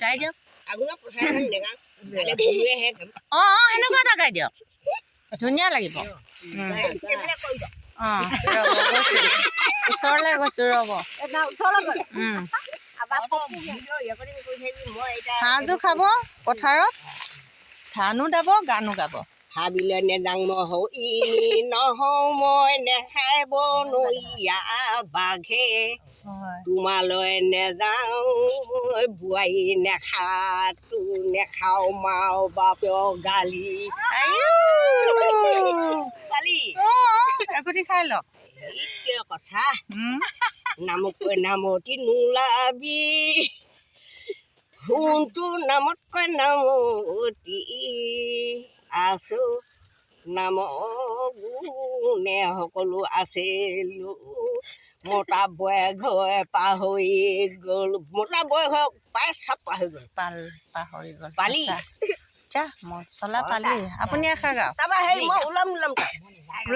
গাই দিয়ক আগুনত পঠাই নেগা কালে ভুৱে হে অঁ সেনেকুৱা এটা গাই দিয়ক ধুনীয়া লাগিব এইফালে কৈ দিয়ক অঁ ৰ'ব গৈছোঁ ওচৰলৈ গৈছোঁ ৰ'ব হাঁহযোৰ খাব পথাৰত ধানো দাব গানো গাব হাবিলে নেদাং নহৌ ই নহৌ মই নেখাই বনৰীয়া বাঘে তোমালৈ নেযাওঁ বোৱাৰী নেখা তো নেখাওঁ মাও বাপেও গালি গালি একুটি খাই লওক এইটোৱে কথা নামতকৈ নামতি নোলাবি সোণটো নামতকৈ নামতি আছো নাম গুণে সকলো আছিলো মতা বয় ঘৰে পাহৰি গ'ল মতা বয় ঘৰ প্ৰায় চব পাহৰি গ'ল পাহৰি গ'ল পালি যা মছলা পালি আপুনি এষাৰ গাওক তাৰপৰা সেই মই ওলাম